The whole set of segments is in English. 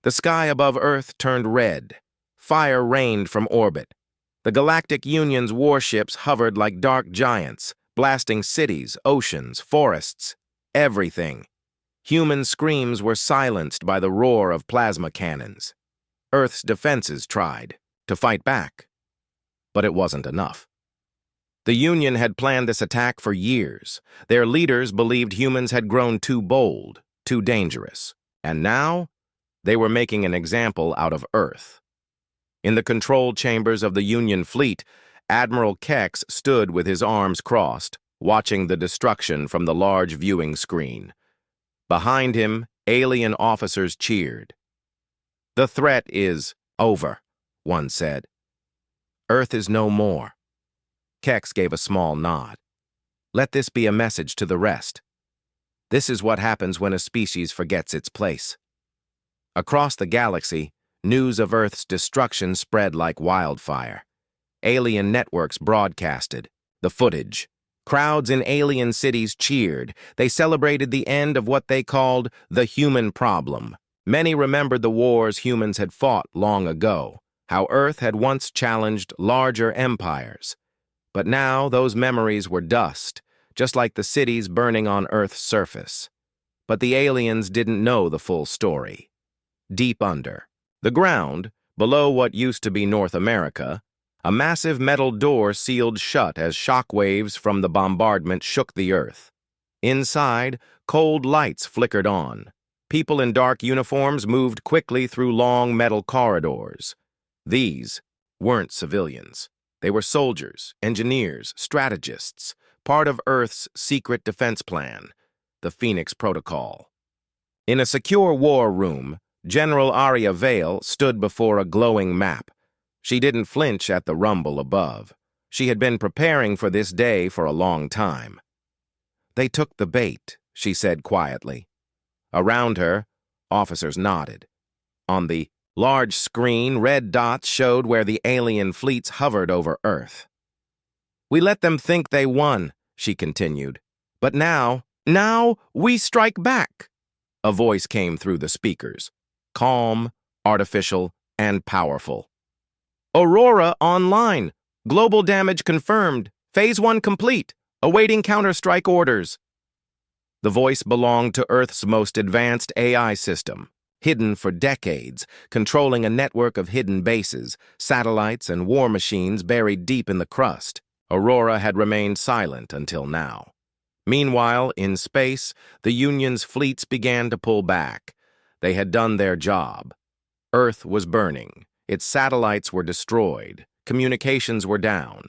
The sky above Earth turned red. Fire rained from orbit. The Galactic Union's warships hovered like dark giants, blasting cities, oceans, forests, everything. Human screams were silenced by the roar of plasma cannons. Earth's defenses tried to fight back, but it wasn't enough. The Union had planned this attack for years. Their leaders believed humans had grown too bold, too dangerous, and now they were making an example out of Earth. In the control chambers of the Union fleet, Admiral Kex stood with his arms crossed, watching the destruction from the large viewing screen. Behind him, alien officers cheered. "The threat is over," one said. "Earth is no more." Kex gave a small nod. "Let this be a message to the rest. This is what happens when a species forgets its place." Across the galaxy, news of Earth's destruction spread like wildfire. Alien networks broadcasted the footage. Crowds in alien cities cheered. They celebrated the end of what they called the human problem. Many remembered the wars humans had fought long ago, how Earth had once challenged larger empires. But now those memories were dust, just like the cities burning on Earth's surface. But the aliens didn't know the full story. Deep under the ground, below what used to be North America, a massive metal door sealed shut as shock waves from the bombardment shook the Earth. Inside, cold lights flickered on. People in dark uniforms moved quickly through long metal corridors. These weren't civilians. They were soldiers, engineers, strategists, part of Earth's secret defense plan, the Phoenix Protocol. In a secure war room, General Aria Vale stood before a glowing map. She didn't flinch at the rumble above. She had been preparing for this day for a long time. "They took the bait," she said quietly. Around her, officers nodded. On the large screen, red dots showed where the alien fleets hovered over Earth. "We let them think they won," she continued. "But now we strike back." A voice came through the speakers, calm, artificial, and powerful. "Aurora online. Global damage confirmed. Phase 1 complete. Awaiting counterstrike orders." The voice belonged to Earth's most advanced AI system, hidden for decades, controlling a network of hidden bases, satellites, and war machines buried deep in the crust. Aurora had remained silent until now. Meanwhile, in space, the Union's fleets began to pull back. They had done their job. Earth was burning. Its satellites were destroyed. Communications were down.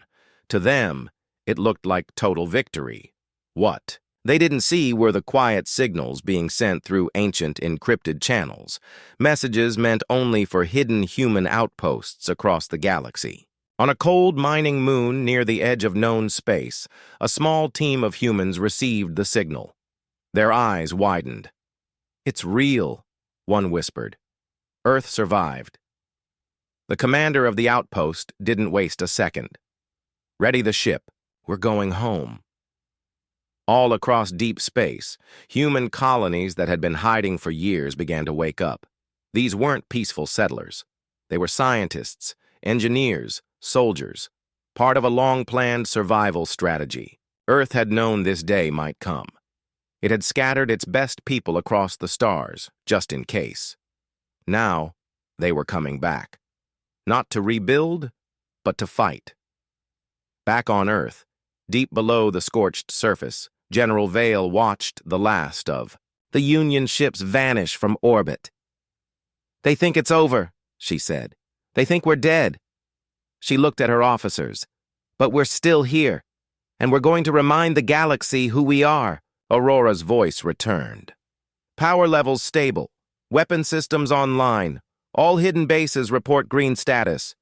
To them, it looked like total victory. What they didn't see were the quiet signals being sent through ancient encrypted channels, messages meant only for hidden human outposts across the galaxy. On a cold mining moon near the edge of known space, a small team of humans received the signal. Their eyes widened. "It's real," one whispered. "Earth survived." The commander of the outpost didn't waste a second. "Ready the ship. We're going home." All across deep space, human colonies that had been hiding for years began to wake up. These weren't peaceful settlers. They were scientists, engineers, soldiers, part of a long-planned survival strategy. Earth had known this day might come. It had scattered its best people across the stars, just in case. Now, they were coming back. Not to rebuild, but to fight. Back on Earth, deep below the scorched surface, General Vale watched the last of the Union ships vanish from orbit. "They think it's over," she said. "They think we're dead." She looked at her officers. "But we're still here, and we're going to remind the galaxy who we are." Aurora's voice returned. "Power levels stable. Weapon systems online. All hidden bases report green status.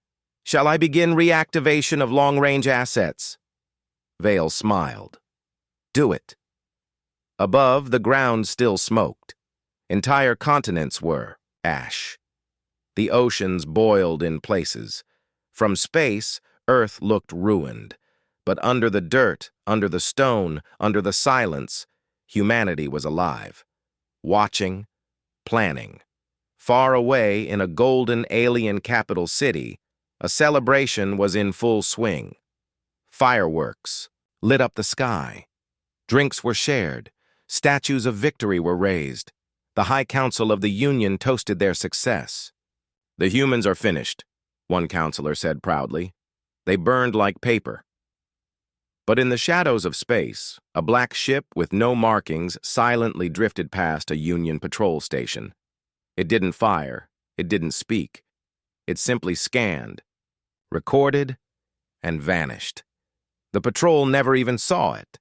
Shall I begin reactivation of long-range assets?" Vale smiled. "Do it." Above, the ground still smoked. Entire continents were ash. The oceans boiled in places. From space, Earth looked ruined. But under the dirt, under the stone, under the silence, humanity was alive. Watching, planning, Far away in a golden alien capital city, a celebration was in full swing. Fireworks lit up the sky. Drinks were shared. Statues of victory were raised. The High Council of the Union toasted their success. "The humans are finished," one counselor said proudly. "They burned like paper." But in the shadows of space, a black ship with no markings silently drifted past a Union patrol station. It didn't fire. It didn't speak. It simply scanned, recorded, and vanished. The patrol never even saw it.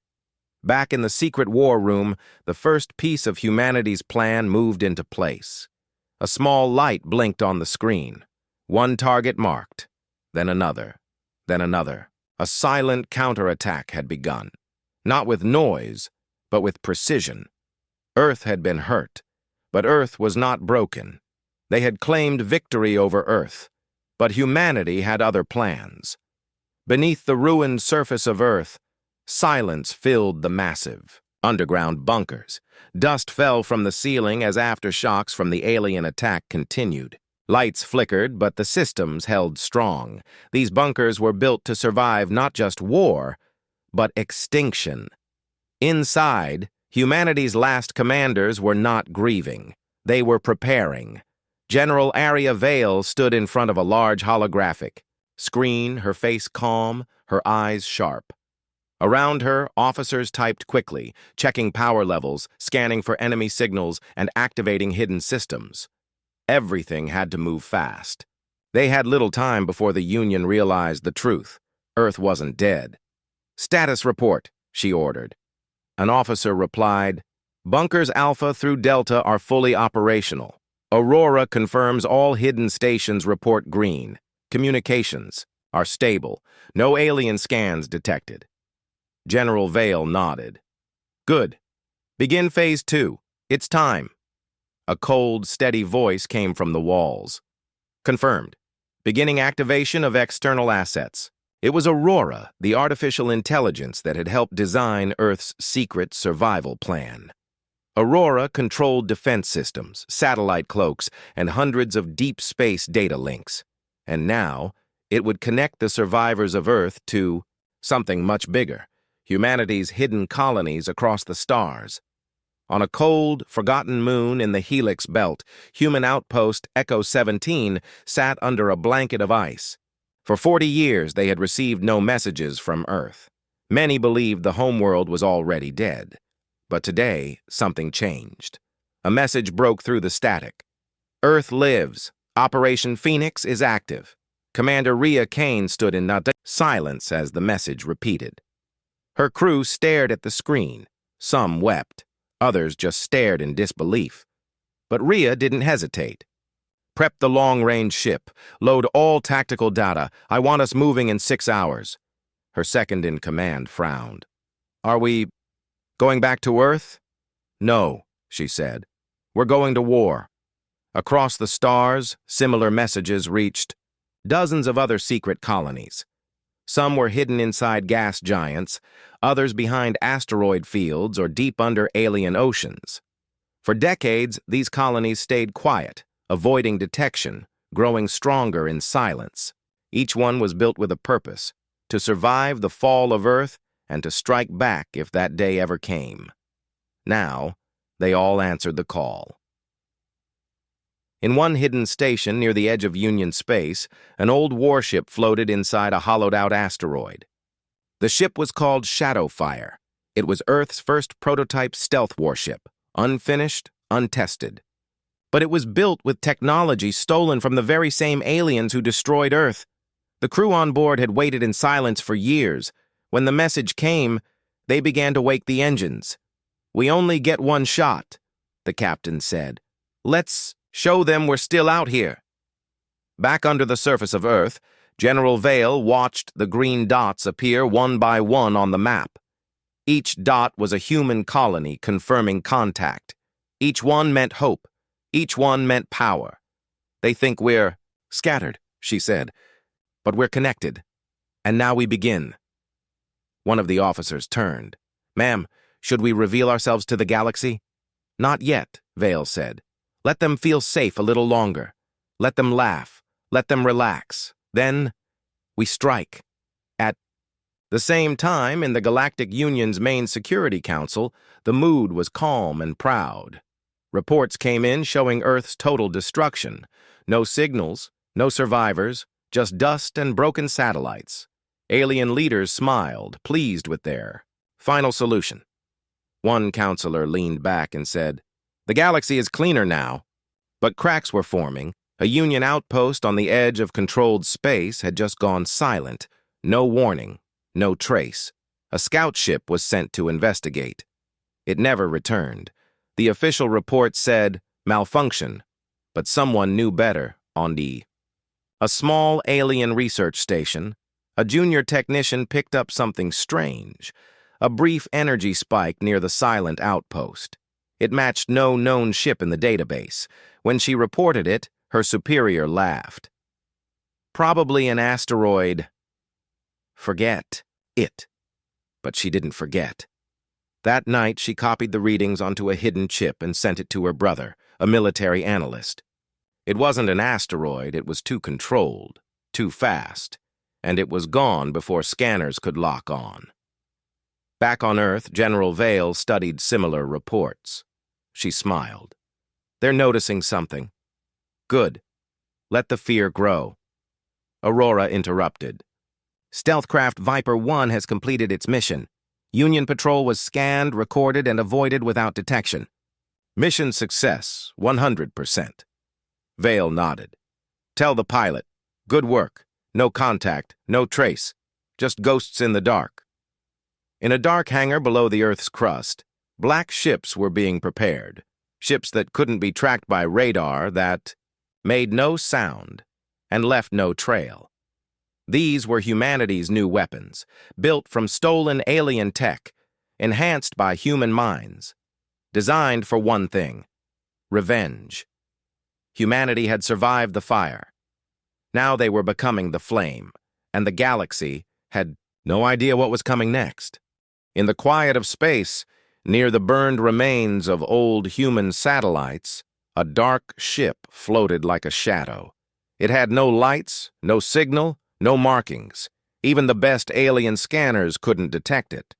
Back in the secret war room, the first piece of humanity's plan moved into place. A small light blinked on the screen. One target marked, then another, then another. A silent counterattack had begun. Not with noise, but with precision. Earth had been hurt, but Earth was not broken. They had claimed victory over Earth, but humanity had other plans. Beneath the ruined surface of Earth, silence filled the massive underground bunkers. Dust fell from the ceiling as aftershocks from the alien attack continued. Lights flickered, but the systems held strong. These bunkers were built to survive not just war, but extinction. Inside, humanity's last commanders were not grieving. They were preparing. General Aria Vale stood in front of a large holographic screen, her face calm, her eyes sharp. Around her, officers typed quickly, checking power levels, scanning for enemy signals, and activating hidden systems. Everything had to move fast. They had little time before the Union realized the truth. Earth wasn't dead. "Status report," she ordered. An officer replied, "Bunkers Alpha through Delta are fully operational. Aurora confirms all hidden stations report green. Communications are stable. No alien scans detected." General Vale nodded. "Good. Begin Phase 2. It's time." A cold, steady voice came from the walls. "Confirmed. Beginning activation of external assets." It was Aurora, the artificial intelligence that had helped design Earth's secret survival plan. Aurora controlled defense systems, satellite cloaks, and hundreds of deep space data links. And now, it would connect the survivors of Earth to something much bigger, humanity's hidden colonies across the stars. On a cold, forgotten moon in the Helix Belt, human outpost Echo 17 sat under a blanket of ice. For 40 years, they had received no messages from Earth. Many believed the homeworld was already dead. But today, something changed. A message broke through the static. "Earth lives. Operation Phoenix is active." Commander Rhea Kane stood in silence as the message repeated. Her crew stared at the screen. Some wept. Others just stared in disbelief. But Rhea didn't hesitate. "Prep the long-range ship. Load all tactical data. I want us moving in 6 hours." Her second-in-command frowned. "Are we going back to Earth?" "No," she said. "We're going to war." Across the stars, similar messages reached dozens of other secret colonies. Some were hidden inside gas giants, others behind asteroid fields or deep under alien oceans. For decades, these colonies stayed quiet, avoiding detection, growing stronger in silence. Each one was built with a purpose: to survive the fall of Earth and to strike back if that day ever came. Now, they all answered the call. In one hidden station near the edge of Union space, an old warship floated inside a hollowed-out asteroid. The ship was called Shadowfire. It was Earth's first prototype stealth warship, unfinished, untested. But it was built with technology stolen from the very same aliens who destroyed Earth. The crew on board had waited in silence for years. When the message came, they began to wake the engines. "We only get one shot," the captain said. "Let's show them we're still out here." Back under the surface of Earth, General Vale watched the green dots appear one by one on the map. Each dot was a human colony confirming contact. Each one meant hope. Each one meant power. "They think we're scattered," she said, "but we're connected. And now we begin." One of the officers turned. "Ma'am, should we reveal ourselves to the galaxy?" "Not yet," Vale said. Let them feel safe a little longer. Let them laugh. Let them relax. Then, we strike. At the same time, in the Galactic Union's main Security Council, the mood was calm and proud. Reports came in showing Earth's total destruction. No signals, no survivors, just dust and broken satellites. Alien leaders smiled, pleased with their final solution. One counselor leaned back and said, "The galaxy is cleaner now." But cracks were forming. A Union outpost on the edge of controlled space had just gone silent. No warning, no trace. A scout ship was sent to investigate. It never returned. The official report said malfunction, but someone knew better on a small alien research station. A junior technician picked up something strange, a brief energy spike near the silent outpost. It matched no known ship in the database. When she reported it, her superior laughed. Probably an asteroid. Forget it. But she didn't forget. That night, she copied the readings onto a hidden chip and sent it to her brother, a military analyst. It wasn't an asteroid, it was too controlled, too fast, and it was gone before scanners could lock on. Back on Earth, General Vale studied similar reports. She smiled. They're noticing something. Good. Let the fear grow. Aurora interrupted. Stealthcraft Viper 1 has completed its mission. Union patrol was scanned, recorded, and avoided without detection. Mission success, 100%. Vale nodded. Tell the pilot. Good work. No contact, no trace. Just ghosts in the dark. In a dark hangar below the Earth's crust, black ships were being prepared. Ships that couldn't be tracked by radar, that made no sound and left no trail. These were humanity's new weapons, built from stolen alien tech, enhanced by human minds, designed for one thing: revenge. Humanity had survived the fire. Now they were becoming the flame, and the galaxy had no idea what was coming next. In the quiet of space, near the burned remains of old human satellites, a dark ship floated like a shadow. It had no lights, no signal, no markings. Even the best alien scanners couldn't detect it.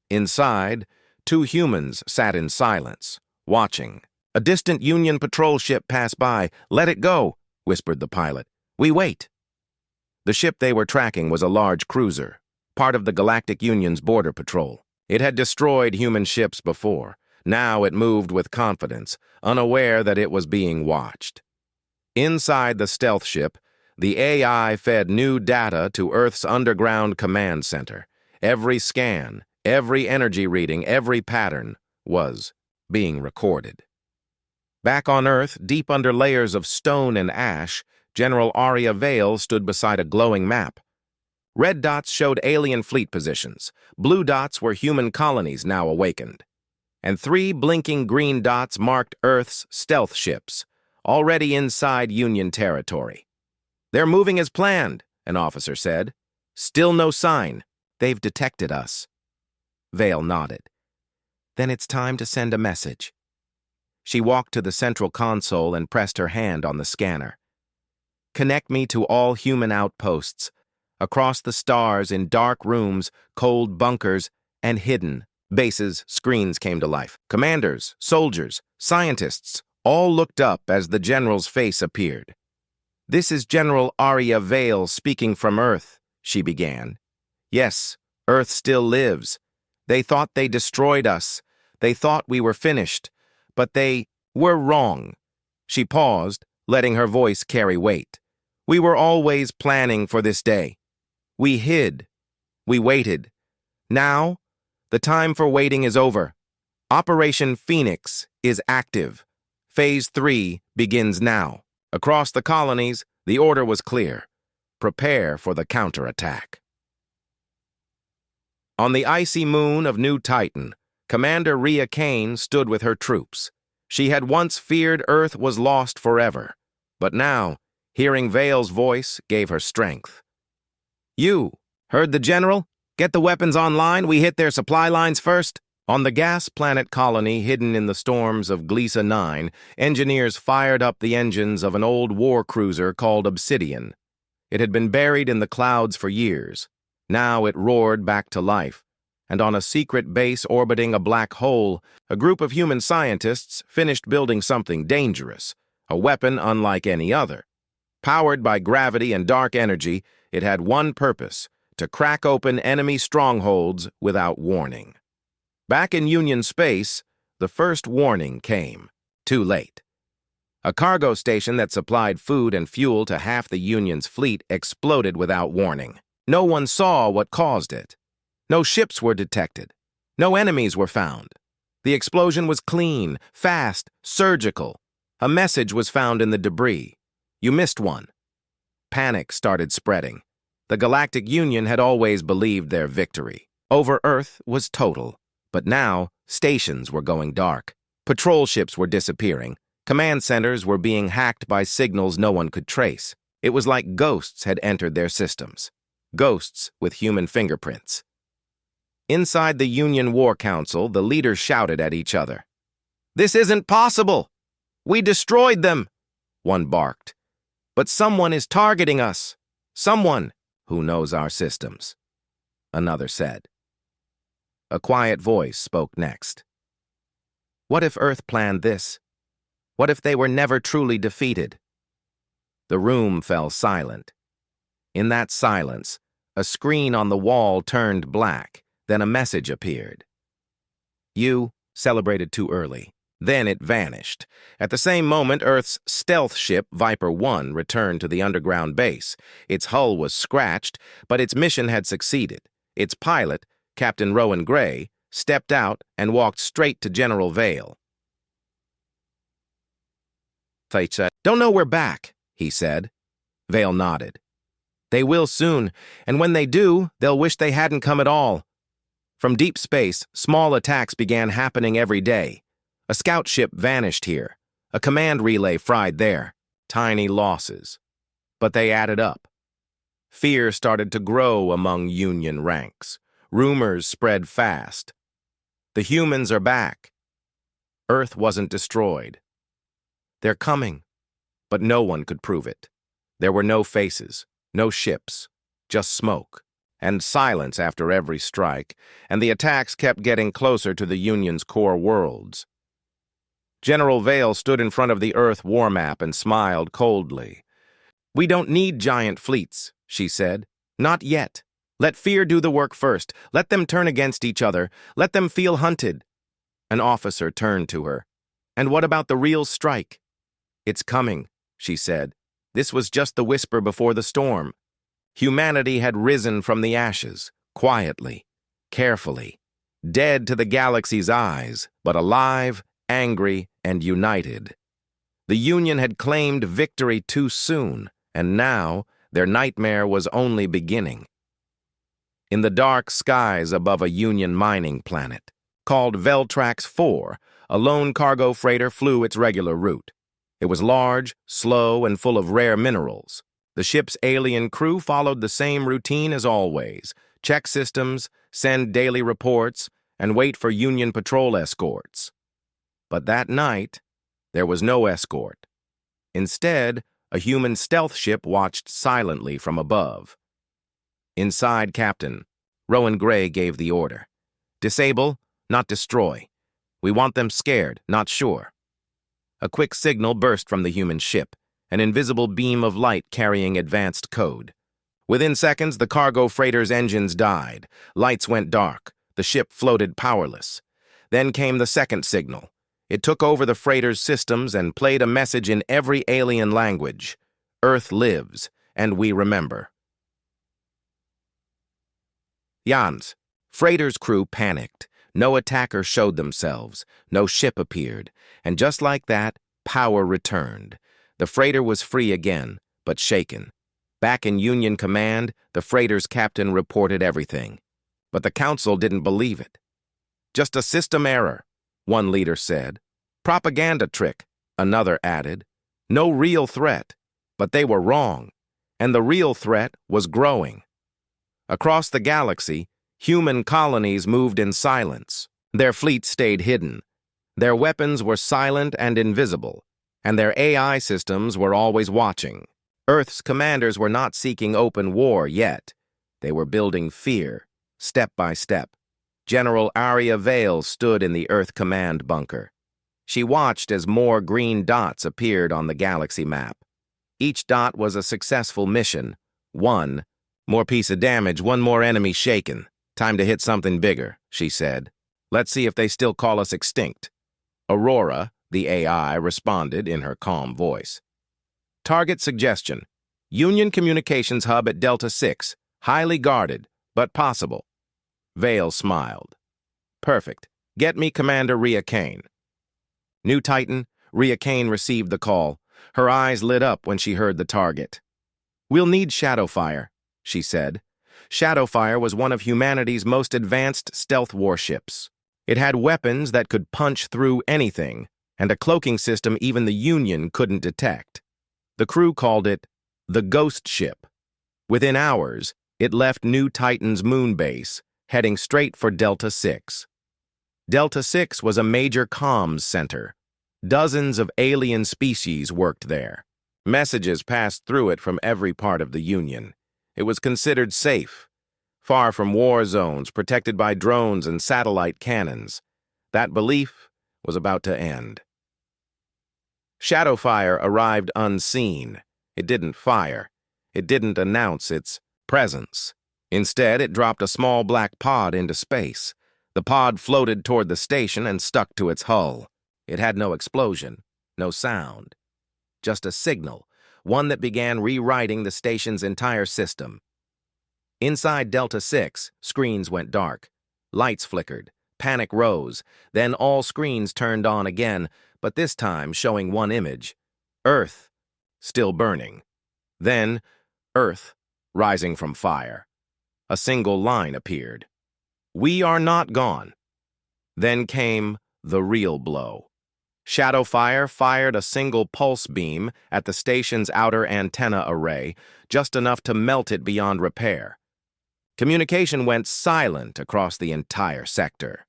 Inside, two humans sat in silence, watching. A distant Union patrol ship passed by. "Let it go," whispered the pilot. "We wait." The ship they were tracking was a large cruiser, part of the Galactic Union's border patrol. It had destroyed human ships before. Now it moved with confidence, unaware that it was being watched. Inside the stealth ship, the AI fed new data to Earth's underground command center. Every scan, every energy reading, every pattern was being recorded. Back on Earth, deep under layers of stone and ash, General Aria Vale stood beside a glowing map. Red dots showed alien fleet positions. Blue dots were human colonies now awakened. And 3 blinking green dots marked Earth's stealth ships, already inside Union territory. "They're moving as planned," an officer said. "Still no sign. They've detected us." Vale nodded. "Then it's time to send a message." She walked to the central console and pressed her hand on the scanner. "Connect me to all human outposts, across the stars, in dark rooms, cold bunkers, and hidden bases." Screens came to life. Commanders, soldiers, scientists all looked up as the general's face appeared. "This is General Aria Vale speaking from Earth," she began. "Yes, Earth still lives. They thought they destroyed us. They thought we were finished. But they were wrong." She paused, letting her voice carry weight. "We were always planning for this day. We hid. We waited. Now, the time for waiting is over. Operation Phoenix is active. Phase 3 begins now." Across the colonies, the order was clear: prepare for the counterattack. On the icy moon of New Titan, Commander Rhea Kane stood with her troops. She had once feared Earth was lost forever, but now, hearing Vale's voice gave her strength. "You heard the general? Get the weapons online. We hit their supply lines first." On the gas planet colony hidden in the storms of Gliesa 9, engineers fired up the engines of an old war cruiser called Obsidian. It had been buried in the clouds for years. Now it roared back to life, and on a secret base orbiting a black hole, a group of human scientists finished building something dangerous, a weapon unlike any other. Powered by gravity and dark energy, it had one purpose: to crack open enemy strongholds without warning. Back in Union space, the first warning came. Too late. A cargo station that supplied food and fuel to half the Union's fleet exploded without warning. No one saw what caused it. No ships were detected. No enemies were found. The explosion was clean, fast, surgical. A message was found in the debris. You missed one. Panic started spreading. The Galactic Union had always believed their victory over Earth was total. But now, stations were going dark. Patrol ships were disappearing. Command centers were being hacked by signals no one could trace. It was like ghosts had entered their systems. Ghosts with human fingerprints. Inside the Union War Council, the leaders shouted at each other. "This isn't possible! We destroyed them!" One barked. "But someone is targeting us. Someone who knows our systems," another said. A quiet voice spoke next. What if Earth planned this? What if they were never truly defeated? The room fell silent. In that silence, a screen on the wall turned black, then a message appeared. You celebrated too early. Then it vanished. At the same moment, Earth's stealth ship, Viper 1, returned to the underground base. Its hull was scratched, but its mission had succeeded. Its pilot, Captain Rowan Gray, stepped out and walked straight to General Vale. "Don't know we're back," he said. Vale nodded. "They will soon, and when they do, they'll wish they hadn't come at all." From deep space, small attacks began happening every day. A scout ship vanished here. A command relay fried there. Tiny losses. But they added up. Fear started to grow among Union ranks. Rumors spread fast. The humans are back. Earth wasn't destroyed. They're coming, but no one could prove it. There were no faces, no ships, just smoke, and silence after every strike, and the attacks kept getting closer to the Union's core worlds. General Vale stood in front of the Earth war map and smiled coldly. "We don't need giant fleets," she said. "Not yet. Let fear do the work first. Let them turn against each other. Let them feel hunted." An officer turned to her. "And what about the real strike?" "It's coming," she said. This was just the whisper before the storm. Humanity had risen from the ashes, quietly, carefully, dead to the galaxy's eyes, but alive, angry, and united. The Union had claimed victory too soon, and now their nightmare was only beginning. In the dark skies above a Union mining planet, called Veltrax 4, a lone cargo freighter flew its regular route. It was large, slow, and full of rare minerals. The ship's alien crew followed the same routine as always: check systems, send daily reports, and wait for Union patrol escorts. But that night, there was no escort. Instead, a human stealth ship watched silently from above. Inside, Captain Rowan Gray gave the order. "Disable, not destroy. We want them scared, not sure." A quick signal burst from the human ship, an invisible beam of light carrying advanced code. Within seconds, the cargo freighter's engines died. Lights went dark. The ship floated powerless. Then came the second signal. It took over the freighter's systems and played a message in every alien language. Earth lives, and we remember. Jan's freighter's crew panicked. No attacker showed themselves. No ship appeared. And just like that, power returned. The freighter was free again, but shaken. Back in Union command, the freighter's captain reported everything. But the council didn't believe it. "Just a system error," one leader said. "Propaganda trick," another added. "No real threat." But they were wrong, and the real threat was growing. Across the galaxy, human colonies moved in silence. Their fleet stayed hidden. Their weapons were silent and invisible, and their AI systems were always watching. Earth's commanders were not seeking open war yet. They were building fear, step by step. General Arya Vale stood in the Earth Command bunker. She watched as more green dots appeared on the galaxy map. Each dot was a successful mission. One more piece of damage, one more enemy shaken. Time to hit something bigger, she said. Let's see if they still call us extinct. Aurora, the AI, responded in her calm voice. Target suggestion. Union Communications Hub at Delta 6. Highly guarded, but possible. Vale smiled. Perfect. Get me Commander Rhea Kane. New Titan, Rhea Kane received the call. Her eyes lit up when she heard the target. We'll need Shadowfire, she said. Shadowfire was one of humanity's most advanced stealth warships. It had weapons that could punch through anything, and a cloaking system even the Union couldn't detect. The crew called it the Ghost Ship. Within hours, it left New Titan's moon base, heading straight for Delta 6. Delta 6 was a major comms center. Dozens of alien species worked there. Messages passed through it from every part of the Union. It was considered safe, far from war zones, protected by drones and satellite cannons. That belief was about to end. Shadowfire arrived unseen. It didn't fire. It didn't announce its presence. Instead, it dropped a small black pod into space. The pod floated toward the station and stuck to its hull. It had no explosion, no sound. Just a signal, one that began rewriting the station's entire system. Inside Delta 6, screens went dark. Lights flickered. Panic rose. Then all screens turned on again, but this time showing one image. Earth, still burning. Then, Earth, rising from fire. A single line appeared. We are not gone. Then came the real blow. Shadowfire fired a single pulse beam at the station's outer antenna array, just enough to melt it beyond repair. Communication went silent across the entire sector.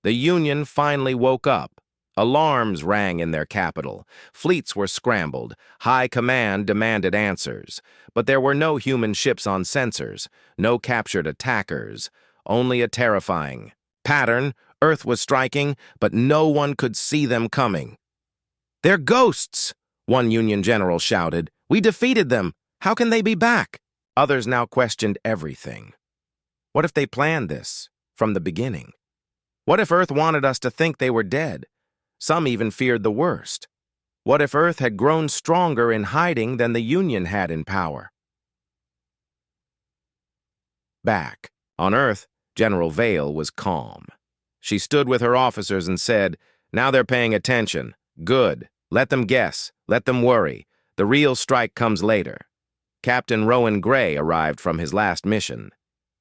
The Union finally woke up. Alarms rang in their capital. Fleets were scrambled. High command demanded answers. But there were no human ships on sensors, no captured attackers, only a terrifying pattern. Earth was striking, but no one could see them coming. They're ghosts, one Union general shouted. We defeated them. How can they be back? Others now questioned everything. What if they planned this from the beginning? What if Earth wanted us to think they were dead? Some even feared the worst. What if Earth had grown stronger in hiding than the Union had in power? Back on Earth, General Vale was calm. She stood with her officers and said, now they're paying attention. Good. Let them guess. Let them worry. The real strike comes later. Captain Rowan Gray arrived from his last mission.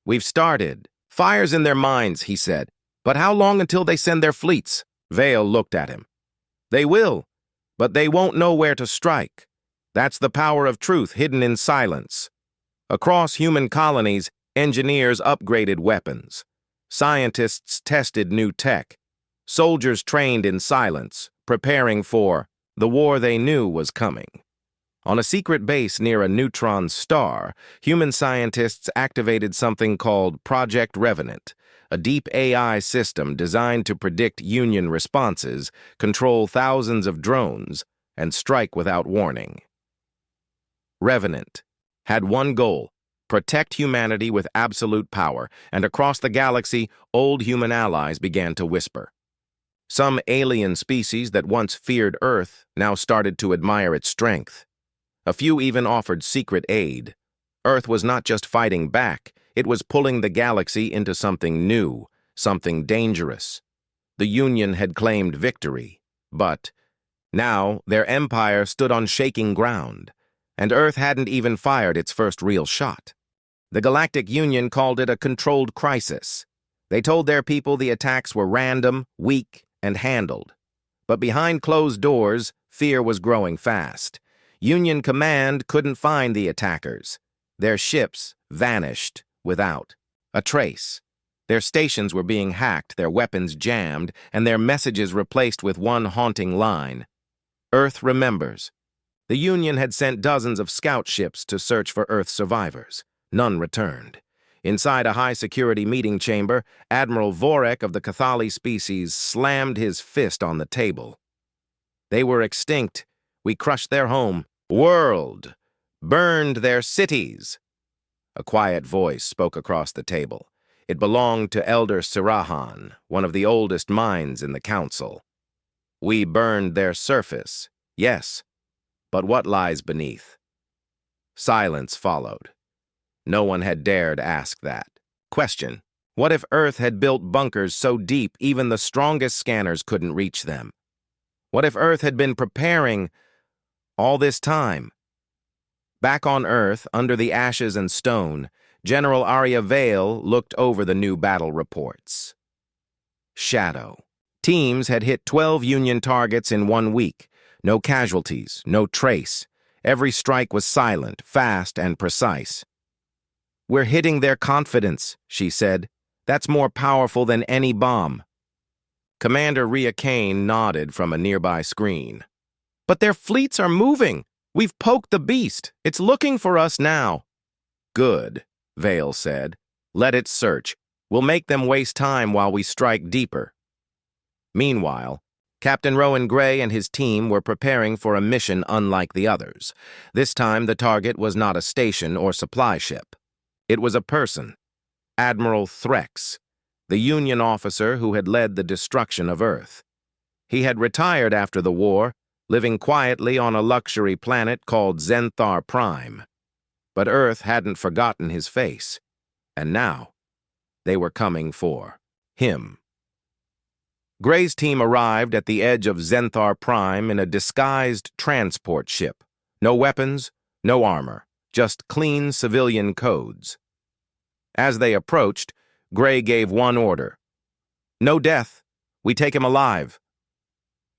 We've started. Fire's in their minds, he said. But how long until they send their fleets? Vale looked at him. They will, but they won't know where to strike. That's the power of truth hidden in silence. Across human colonies, engineers upgraded weapons. Scientists tested new tech. Soldiers trained in silence, preparing for the war they knew was coming. On a secret base near a neutron star, human scientists activated something called Project Revenant, a deep AI system designed to predict Union responses, control thousands of drones, and strike without warning. Revenant had one goal: protect humanity with absolute power, and across the galaxy, old human allies began to whisper. Some alien species that once feared Earth now started to admire its strength. A few even offered secret aid. Earth was not just fighting back, it was pulling the galaxy into something new, something dangerous. The Union had claimed victory, but now their empire stood on shaking ground, and Earth hadn't even fired its first real shot. The Galactic Union called it a controlled crisis. They told their people the attacks were random, weak, and handled. But behind closed doors, fear was growing fast. Union command couldn't find the attackers. Their ships vanished without a trace. Their stations were being hacked, their weapons jammed, and their messages replaced with one haunting line. Earth remembers. The Union had sent dozens of scout ships to search for Earth survivors. None returned. Inside a high-security meeting chamber, Admiral Vorek of the Cathali species slammed his fist on the table. They were extinct. We crushed their home. World! Burned their cities! A quiet voice spoke across the table. It belonged to Elder Sirahan, one of the oldest minds in the council. We burned their surface, yes, but what lies beneath? Silence followed. No one had dared ask that. Question: what if Earth had built bunkers so deep even the strongest scanners couldn't reach them? What if Earth had been preparing all this time? Back on Earth, under the ashes and stone, General Arya Vale looked over the new battle reports. Shadow. Teams had hit 12 Union targets in 1 week. No casualties, no trace. Every strike was silent, fast, and precise. We're hitting their confidence, she said. That's more powerful than any bomb. Commander Rhea Kane nodded from a nearby screen. But their fleets are moving. We've poked the beast. It's looking for us now. Good, Vale said. Let it search. We'll make them waste time while we strike deeper. Meanwhile, Captain Rowan Gray and his team were preparing for a mission unlike the others. This time the target was not a station or supply ship. It was a person, Admiral Threx, the Union officer who had led the destruction of Earth. He had retired after the war, living quietly on a luxury planet called Zenthar Prime. But Earth hadn't forgotten his face, and now they were coming for him. Gray's team arrived at the edge of Zenthar Prime in a disguised transport ship. No weapons, no armor, just clean civilian codes. As they approached, Gray gave one order. No death. We take him alive.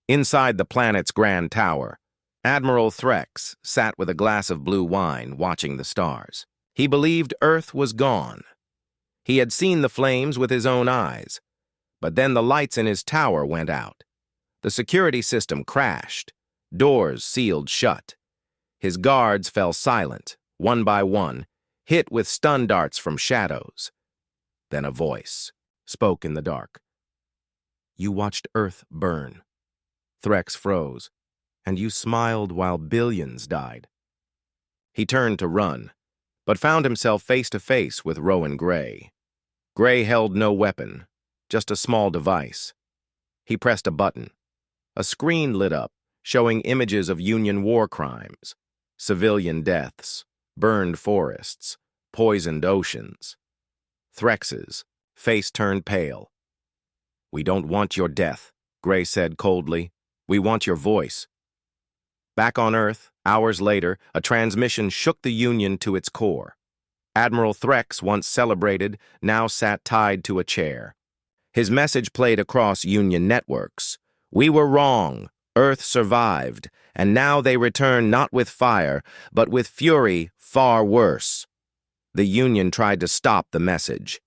Inside the planet's grand tower, Admiral Threx sat with a glass of blue wine, watching the stars. He believed Earth was gone. He had seen the flames with his own eyes. But then the lights in his tower went out. The security system crashed. Doors sealed shut. His guards fell silent, one by one, hit with stun darts from shadows. Then a voice spoke in the dark. You watched Earth burn. Threx froze, and you smiled while billions died. He turned to run, but found himself face to face with Rowan Gray. Gray held no weapon, just a small device. He pressed a button. A screen lit up, showing images of Union war crimes, civilian deaths, burned forests, poisoned oceans. Threx's face turned pale. We don't want your death, Gray said coldly. We want your voice. Back on Earth, hours later, a transmission shook the Union to its core. Admiral Threx, once celebrated, now sat tied to a chair. His message played across Union networks. We were wrong. Earth survived, and now they return not with fire, but with fury far worse. The Union tried to stop the message,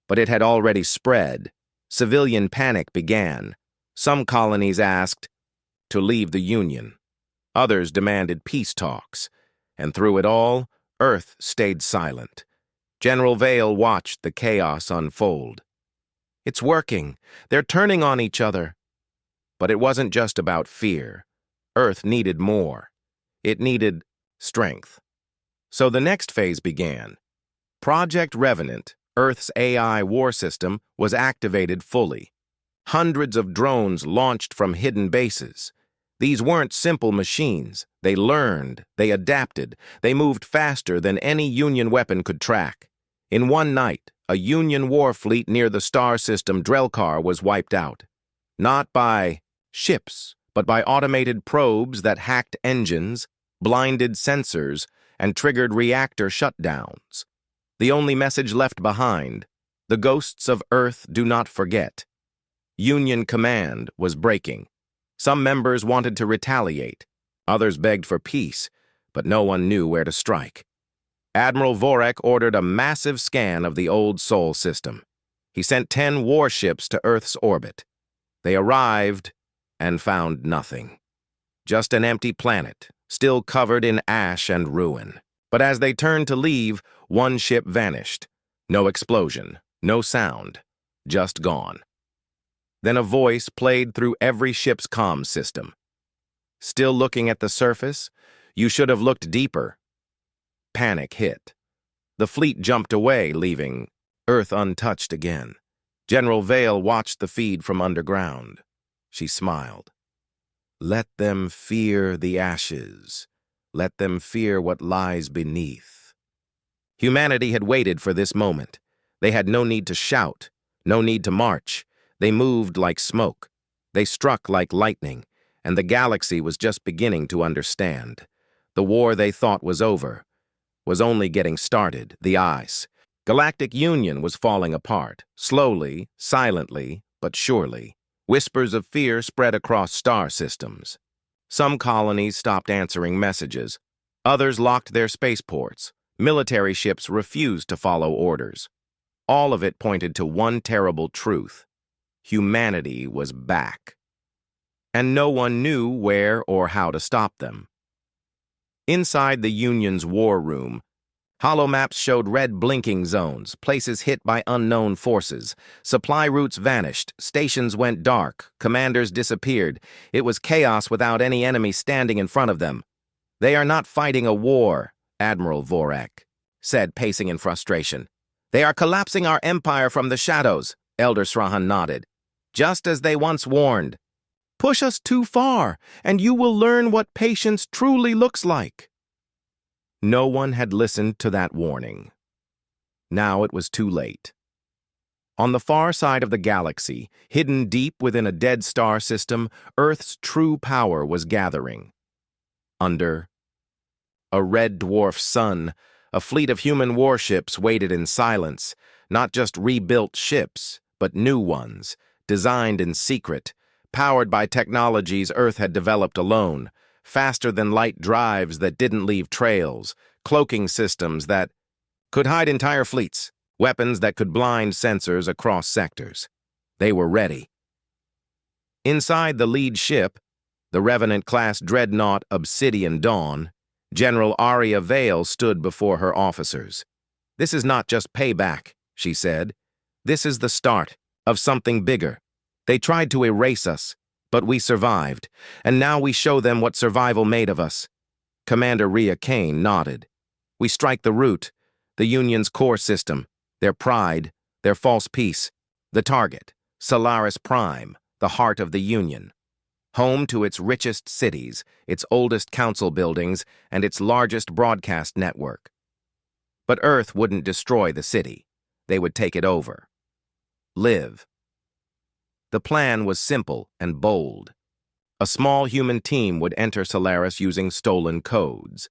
but it had already spread. Civilian panic began. Some colonies asked to leave the Union. Others demanded peace talks, and through it all, Earth stayed silent. General Vale watched the chaos unfold. It's working. They're turning on each other. But it wasn't just about fear. Earth needed more. It needed strength. So the next phase began. Project Revenant, Earth's AI war system, was activated fully. Hundreds of drones launched from hidden bases. These weren't simple machines. They learned, they adapted, they moved faster than any Union weapon could track. In one night, a Union war fleet near the star system Drelkar was wiped out. Not by ships, but by automated probes that hacked engines, blinded sensors, and triggered reactor shutdowns. The only message left behind, the ghosts of Earth do not forget. Union command was breaking. Some members wanted to retaliate. Others begged for peace, but no one knew where to strike. Admiral Vorek ordered a massive scan of the old Sol system. He sent 10 warships to Earth's orbit. They arrived and found nothing. Just an empty planet, still covered in ash and ruin. But as they turned to leave, one ship vanished. No explosion, no sound, just gone. Then a voice played through every ship's comm system. Still looking at the surface? You should have looked deeper. Panic hit. The fleet jumped away, leaving Earth untouched again. General Vale watched the feed from underground. She smiled. Let them fear the ashes. Let them fear what lies beneath. Humanity had waited for this moment. They had no need to shout, no need to march. They moved like smoke. They struck like lightning, and the galaxy was just beginning to understand. The war they thought was over was only getting started, the ice. Galactic Union was falling apart, slowly, silently, but surely. Whispers of fear spread across star systems. Some colonies stopped answering messages. Others locked their spaceports. Military ships refused to follow orders. All of it pointed to one terrible truth. Humanity was back. And no one knew where or how to stop them. Inside the Union's war room, holomaps showed red blinking zones, places hit by unknown forces. Supply routes vanished, stations went dark, commanders disappeared. It was chaos without any enemy standing in front of them. They are not fighting a war, Admiral Vorak said, pacing in frustration. They are collapsing our empire from the shadows, Elder Srahan nodded. Just as they once warned. Push us too far, and you will learn what patience truly looks like. No one had listened to that warning. Now it was too late. On the far side of the galaxy, hidden deep within a dead star system, Earth's true power was gathering. Under a red dwarf sun, a fleet of human warships waited in silence, not just rebuilt ships, but new ones, designed in secret, powered by technologies Earth had developed alone, faster-than-light drives that didn't leave trails, cloaking systems that could hide entire fleets, weapons that could blind sensors across sectors. They were ready. Inside the lead ship, the Revenant-class dreadnought Obsidian Dawn, General Aria Vale stood before her officers. This is not just payback, she said. This is the start of something bigger. They tried to erase us, but we survived, and now we show them what survival made of us. Commander Rhea Kane nodded. We strike the root, the Union's core system, their pride, their false peace, the target, Solaris Prime, the heart of the Union. Home to its richest cities, its oldest council buildings, and its largest broadcast network. But Earth wouldn't destroy the city. They would take it over. Live. The plan was simple and bold. A small human team would enter Solaris using stolen codes.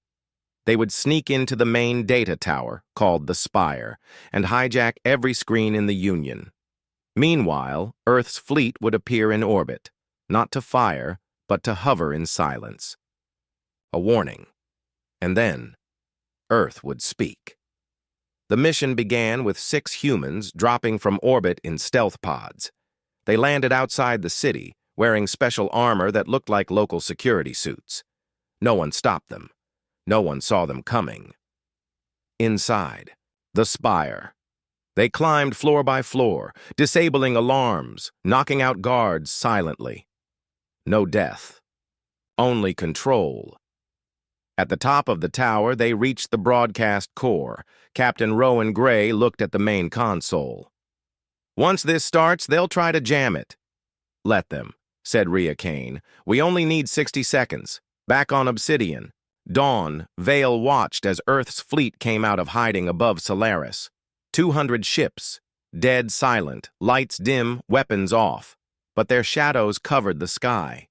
They would sneak into the main data tower, called the Spire, and hijack every screen in the Union. Meanwhile, Earth's fleet would appear in orbit, not to fire, but to hover in silence. A warning. And then, Earth would speak. The mission began with 6 humans dropping from orbit in stealth pods. They landed outside the city, wearing special armor that looked like local security suits. No one stopped them. No one saw them coming. Inside, the Spire. They climbed floor by floor, disabling alarms, knocking out guards silently. No death. Only control. At the top of the tower, they reached the broadcast core. Captain Rowan Gray looked at the main console. Once this starts, they'll try to jam it. Let them, said Rhea Kane. We only need 60 seconds. Back on Obsidian. Dawn, Vale watched as Earth's fleet came out of hiding above Solaris. 200 ships, dead silent, lights dim, weapons off. But their shadows covered the sky.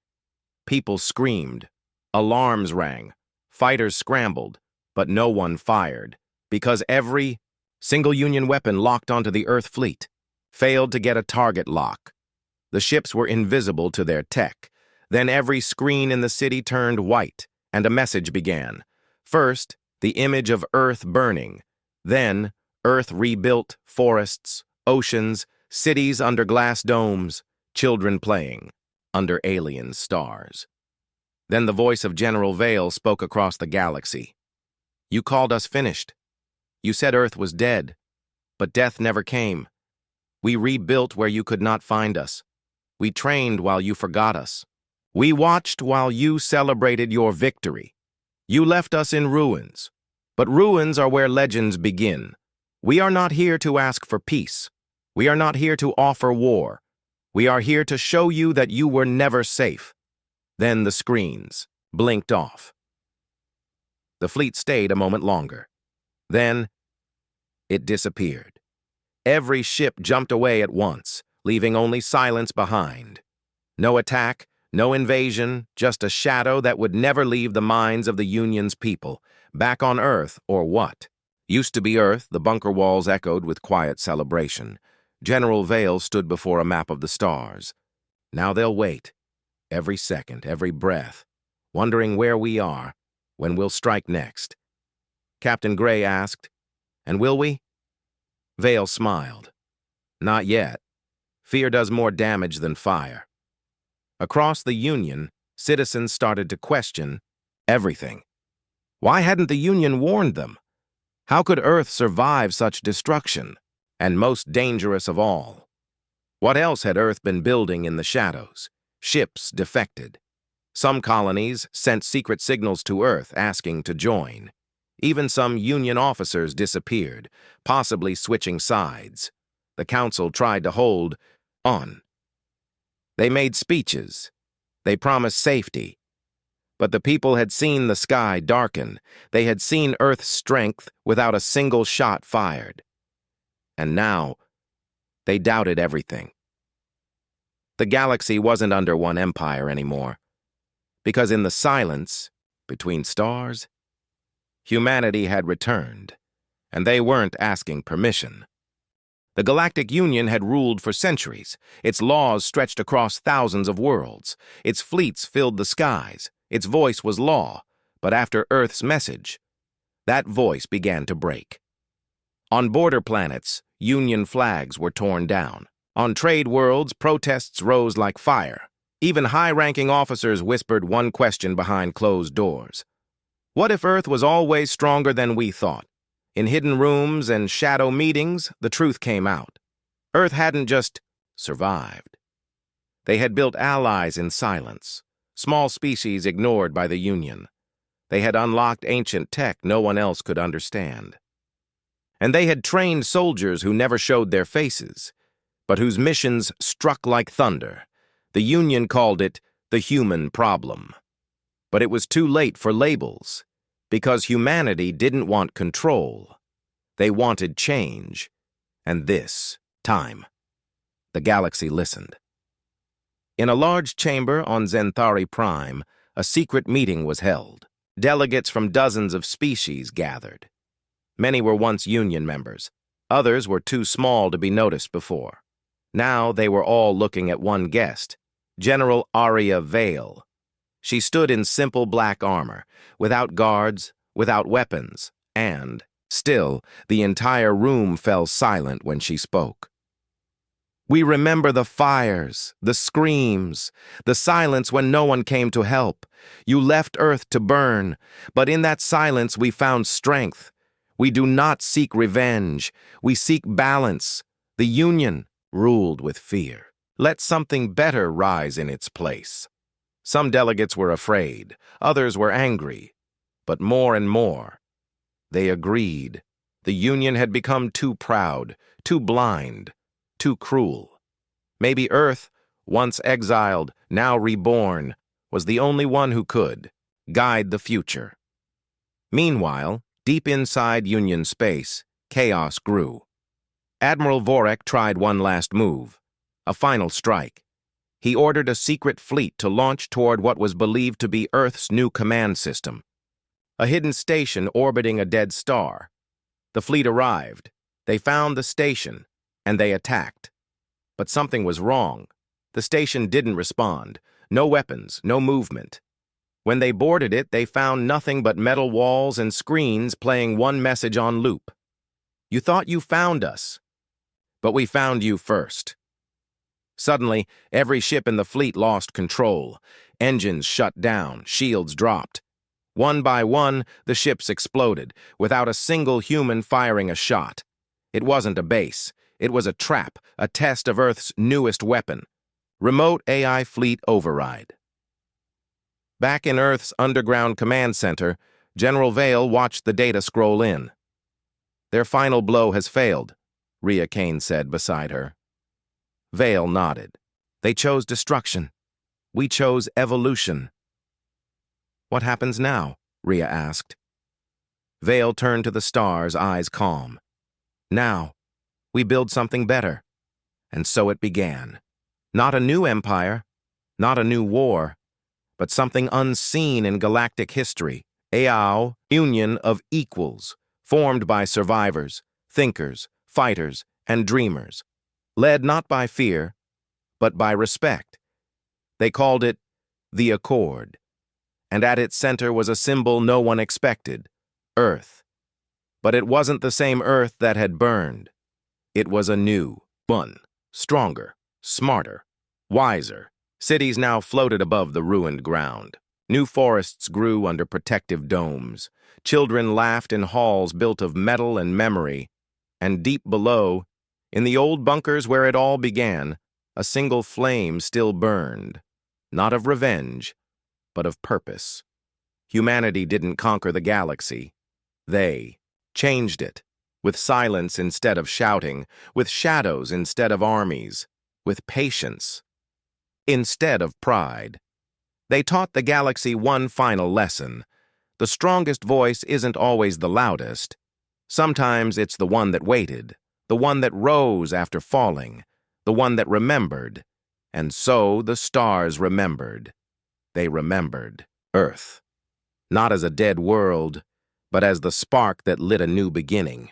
People screamed. Alarms rang. Fighters scrambled, but no one fired, because every single Union weapon locked onto the Earth fleet failed to get a target lock. The ships were invisible to their tech. Then every screen in the city turned white, and a message began. First, the image of Earth burning. Then, Earth rebuilt, forests, oceans, cities under glass domes, children playing under alien stars. Then the voice of General Vale spoke across the galaxy. You called us finished. You said Earth was dead, but death never came. We rebuilt where you could not find us. We trained while you forgot us. We watched while you celebrated your victory. You left us in ruins, but ruins are where legends begin. We are not here to ask for peace. We are not here to offer war. We are here to show you that you were never safe. Then the screens blinked off. The fleet stayed a moment longer. Then it disappeared. Every ship jumped away at once, leaving only silence behind. No attack, no invasion, just a shadow that would never leave the minds of the Union's people. Back on Earth, or what? Used to be Earth, the bunker walls echoed with quiet celebration. General Vale stood before a map of the stars. Now they'll wait, every second, every breath, wondering where we are, when we'll strike next. Captain Gray asked, "And will we?" Vale smiled. "Not yet. Fear does more damage than fire." Across the Union, citizens started to question everything. Why hadn't the Union warned them? How could Earth survive such destruction? And most dangerous of all, what else had Earth been building in the shadows? Ships defected. Some colonies sent secret signals to Earth asking to join. Even some Union officers disappeared, possibly switching sides. The Council tried to hold on. They made speeches. They promised safety. But the people had seen the sky darken. They had seen Earth's strength without a single shot fired. And now, they doubted everything. The galaxy wasn't under one empire anymore. Because in the silence, between stars, humanity had returned, and they weren't asking permission. The Galactic Union had ruled for centuries. Its laws stretched across thousands of worlds. Its fleets filled the skies. Its voice was law. But after Earth's message, that voice began to break. On border planets, Union flags were torn down. On trade worlds, protests rose like fire. Even high-ranking officers whispered one question behind closed doors. What if Earth was always stronger than we thought? In hidden rooms and shadow meetings, the truth came out. Earth hadn't just survived. They had built allies in silence, small species ignored by the Union. They had unlocked ancient tech no one else could understand. And they had trained soldiers who never showed their faces, but whose missions struck like thunder. The Union called it the human problem. But it was too late for labels, because humanity didn't want control. They wanted change, and this time. The galaxy listened. In a large chamber on GalacticPrime, a secret meeting was held. Delegates from dozens of species gathered. Many were once Union members. Others were too small to be noticed before. Now they were all looking at one guest, General Aria Vale. She stood in simple black armor, without guards, without weapons, and, still, the entire room fell silent when she spoke. We remember the fires, the screams, the silence when no one came to help. You left Earth to burn, but in that silence we found strength. We do not seek revenge. We seek balance. The Union, ruled with fear. Let something better rise in its place. Some delegates were afraid. Others were angry. But more and more, they agreed. The Union had become too proud, too blind, too cruel. Maybe Earth, once exiled, now reborn, was the only one who could guide the future. Meanwhile, deep inside Union space, chaos grew. Admiral Vorek tried one last move, a final strike. He ordered a secret fleet to launch toward what was believed to be Earth's new command system, a hidden station orbiting a dead star. The fleet arrived. They found the station, and they attacked. But something was wrong. The station didn't respond. No weapons, no movement. When they boarded it, they found nothing but metal walls and screens playing one message on loop. You thought you found us. But we found you first. Suddenly, every ship in the fleet lost control. Engines shut down, shields dropped. One by one, the ships exploded, without a single human firing a shot. It wasn't a base. It was a trap, a test of Earth's newest weapon. Remote AI fleet override. Back in Earth's underground command center, General Vale watched the data scroll in. Their final blow has failed, Rhea Kane said beside her. Vale nodded. They chose destruction. We chose evolution. What happens now? Rhea asked. Vale turned to the stars, eyes calm. Now, we build something better. And so it began. Not a new empire, not a new war, but something unseen in galactic history. A union of equals, formed by survivors, thinkers, fighters, and dreamers, led not by fear, but by respect. They called it the Accord, and at its center was a symbol no one expected, Earth. But it wasn't the same Earth that had burned. It was a new one, stronger, smarter, wiser. Cities now floated above the ruined ground. New forests grew under protective domes. Children laughed in halls built of metal and memory. And deep below, in the old bunkers where it all began, a single flame still burned. Not of revenge, but of purpose. Humanity didn't conquer the galaxy. They changed it, with silence instead of shouting, with shadows instead of armies, with patience instead of pride. They taught the galaxy one final lesson. The strongest voice isn't always the loudest. Sometimes it's the one that waited, the one that rose after falling, the one that remembered. And so the stars remembered. They remembered Earth. Not as a dead world, but as the spark that lit a new beginning.